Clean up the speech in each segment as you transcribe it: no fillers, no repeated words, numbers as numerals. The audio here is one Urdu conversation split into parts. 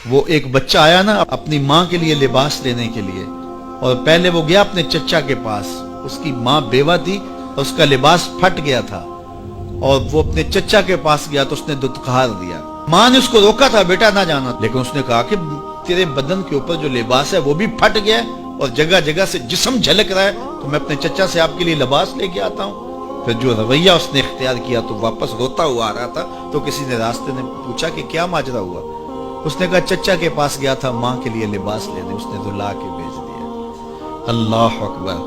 وہ ایک بچہ آیا نا اپنی ماں کے لیے لباس لینے کے لیے، اور پہلے وہ گیا اپنے چچا کے پاس، اس کی ماں بیوہ تھی اور اس کا لباس پھٹ گیا تھا، اور وہ اپنے چچا کے پاس گیا تو اس نے دتکار دیا۔ ماں نے اس کو روکا تھا بیٹا نہ جانا، لیکن اس نے کہا کہ تیرے بدن کے اوپر جو لباس ہے وہ بھی پھٹ گیا ہے اور جگہ جگہ سے جسم جھلک رہا ہے، تو میں اپنے چچا سے آپ کے لیے لباس لے کے آتا ہوں۔ پھر جو رویہ اس نے اختیار کیا تو واپس روتا ہوا آ رہا تھا، تو کسی نے راستے نے پوچھا کہ کیا ماجرا ہوا؟ اس نے کہا چچا کے پاس گیا تھا ماں کے لیے لباس لینے، اس نے تو لا کے بھیج دیا۔ اللہ اکبر۔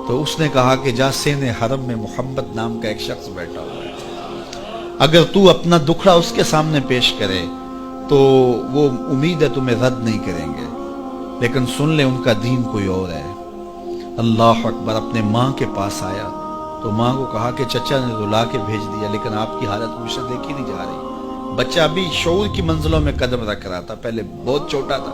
تو اس نے کہا کہ جا سین حرم میں محمد نام کا ایک شخص بیٹھا ہوا ہے، اگر تو اپنا دکھڑا اس کے سامنے پیش کرے تو وہ امید ہے تمہیں رد نہیں کریں گے، لیکن سن لے ان کا دین کوئی اور ہے۔ اللہ اکبر۔ اپنے ماں کے پاس آیا تو ماں کو کہا کہ چچا نے تو لا کے بھیج دیا، لیکن آپ کی حالت مجھ سے دیکھی نہیں جا رہی۔ بچہ ابھی شعور کی منزلوں میں قدم رکھ رہا تھا، پہلے بہت چھوٹا تھا،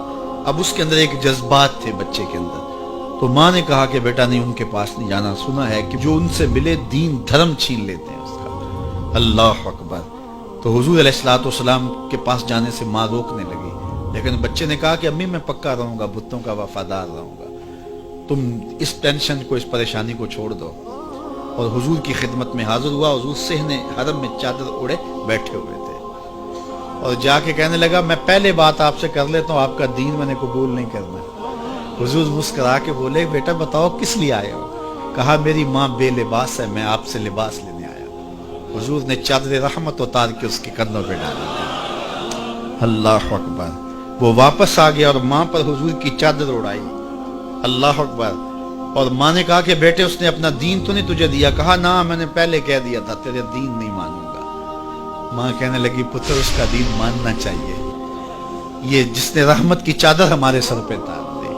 اب اس کے اندر ایک جذبات تھے بچے کے اندر۔ تو ماں نے کہا کہ بیٹا نہیں، ان کے پاس نہیں جانا، سنا ہے کہ جو ان سے ملے دین دھرم چھین لیتے ہیں اس کا۔ اللہ اکبر۔ تو حضور علیہ الصلوۃ والسلام کے پاس جانے سے ماں روکنے لگی، لیکن بچے نے کہا کہ امی میں پکا رہوں گا، بتوں کا وفادار رہوں گا، تم اس ٹینشن کو، اس پریشانی کو چھوڑ دو۔ اور حضور کی خدمت میں حاضر ہوا۔ حضور صحن حرم میں چادر اوڑے بیٹھے ہوئے تھے، اور جا کے کہنے لگا میں پہلے بات آپ سے کر لیتا ہوں، آپ کا دین میں نے قبول نہیں کرنا۔ حضور مسکرا کے بولے بیٹا بتاؤ کس لیے آئے ہو؟ کہا میری ماں بے لباس ہے، میں آپ سے لباس لینے آیا۔ حضور نے چادر رحمت اتار کے اس کے کندھوں پہ ڈالی۔ اللہ اکبر۔ وہ واپس آ گیا اور ماں پر حضور کی چادر اڑائی۔ اللہ اکبر۔ اور ماں نے کہا کہ بیٹے اس نے اپنا دین تو نہیں تجھے دیا؟ کہا نہ، میں نے پہلے کہہ دیا تھا تیرے دین نہیں مانوں گا۔ ماں کہنے لگی پتر اس کا دین ماننا چاہیے، یہ جس نے رحمت کی چادر ہمارے سر پہ ڈال دی۔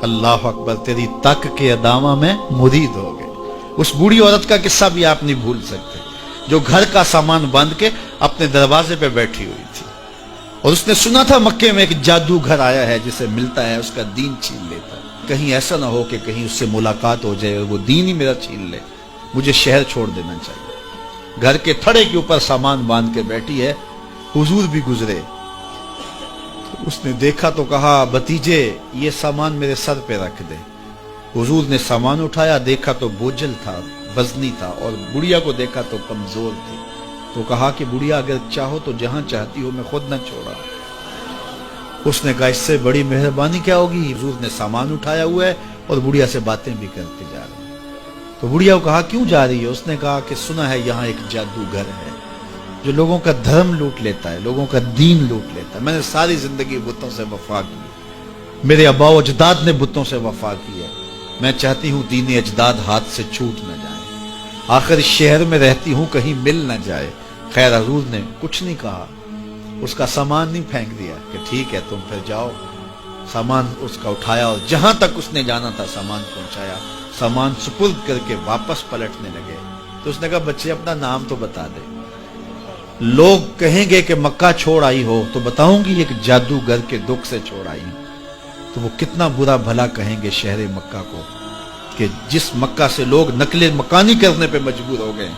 اللہ اکبر۔ تیری تک کے ادامہ میں مرید ہو گئے۔ اس بوڑھی عورت کا قصہ بھی آپ نہیں بھول سکتے، جو گھر کا سامان باندھ کے اپنے دروازے پہ بیٹھی ہوئی تھی، اور اس نے سنا تھا مکے میں ایک جادوگر آیا ہے جسے ملتا ہے اس کا دین چھین لیتا ہے، کہیں ایسا نہ ہو کہ کہیں اس سے ملاقات ہو جائے اور وہ دین ہی میرا چھین لے، مجھے شہر چھوڑ دینا چاہیے۔ گھر کے تھڑے کے اوپر سامان باندھ کے بیٹھی ہے۔ حضور بھی گزرے، اس نے دیکھا تو کہا بھتیجے یہ سامان میرے سر پہ رکھ دے۔ حضور نے سامان اٹھایا، دیکھا تو بوجھل تھا، وزنی تھا، اور بڑھیا کو دیکھا تو کمزور تھی، تو کہا کہ بڑھیا اگر چاہو تو جہاں چاہتی ہو، میں خود نہ چھوڑا۔ اس نے کہا اس سے بڑی مہربانی کیا ہوگی؟ حضور نے سامان اٹھایا ہوا ہے اور بڑھیا سے باتیں بھی کرتے جا رہے ہیں۔ تو بڑھیا کو کہا کیوں جا رہی ہے؟ اس نے کہا کہ سنا ہے یہاں ایک جادوگر ہے جو لوگوں کا دھرم لوٹ لیتا ہے، لوگوں کا دین لوٹ لیتا ہے۔ میں نے ساری زندگی بتوں سے وفا کی، میرے آباء و اجداد نے بتوں سے وفا کی ہے، میں چاہتی ہوں دین اجداد ہاتھ سے چھوٹ نہ جائے، آخر اس شہر میں رہتی ہوں کہیں مل نہ جائے۔ خیر حضور نے کچھ نہیں کہا، اس کا سامان نہیں پھینک دیا کہ ٹھیک ہے تم پھر جاؤ۔ سامان اس کا اٹھایا اور جہاں تک اس نے جانا تھا سامان پہنچایا، سامان سپرد کر کے واپس پلٹنے لگے۔ تو اس نے کہا بچے اپنا نام تو بتا دے، لوگ کہیں گے کہ مکہ چھوڑ آئی ہو تو بتاؤں گی ایک جادوگر کے دکھ سے چھوڑ آئی ہوں، تو وہ کتنا برا بھلا کہیں گے شہر مکہ کو کہ جس مکہ سے لوگ نقل مکانی کرنے پہ مجبور ہو گئے۔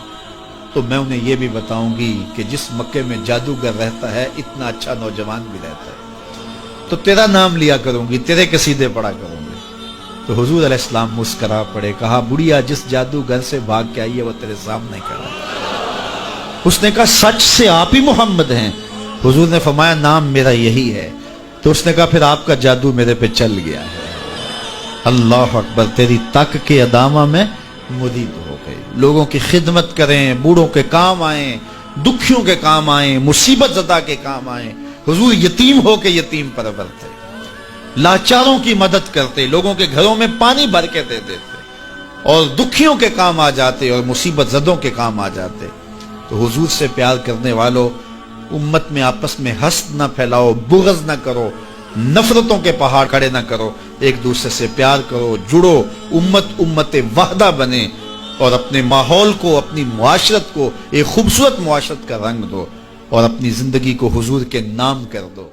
تو میں انہیں یہ بھی بتاؤں گی کہ جس مکے میں جادوگر رہتا ہے اتنا اچھا نوجوان بھی رہتا ہے، تو تیرا نام لیا کروں گی، تیرے قصیدے پڑھا کروں گی۔ تو حضور علیہ السلام مسکرا پڑے، کہا بڑھیا جس جادوگر سے بھاگ کے آئی ہے وہ تیرے سامنے کھڑا ہے۔ اس نے کہا سچ سے آپ ہی محمد ہیں؟ حضور نے فرمایا نام میرا یہی ہے۔ تو اس نے کہا پھر آپ کا جادو میرے پہ چل گیا ہے۔ اللہ اکبر۔ تیری تک کے ادامہ میں مرید ہو گئے، لوگوں کی خدمت کریں، بوڑھوں کے کام آئیں، دکھیوں کے کام آئیں، مصیبت زدہ کے کام آئیں۔ حضور یتیم ہو کے یتیم پرور تھے، لاچاروں کی مدد کرتے، لوگوں کے گھروں میں پانی بھر کے دے دیتے، اور دکھیوں کے کام آ جاتے اور مصیبت زدوں کے کام آ جاتے۔ تو حضور سے پیار کرنے والوں، امت میں آپس میں حسد نہ پھیلاؤ، بغض نہ کرو، نفرتوں کے پہاڑ کھڑے نہ کرو، ایک دوسرے سے پیار کرو، جڑو، امت وحدہ بنے، اور اپنے ماحول کو، اپنی معاشرت کو ایک خوبصورت معاشرت کا رنگ دو، اور اپنی زندگی کو حضور کے نام کر دو۔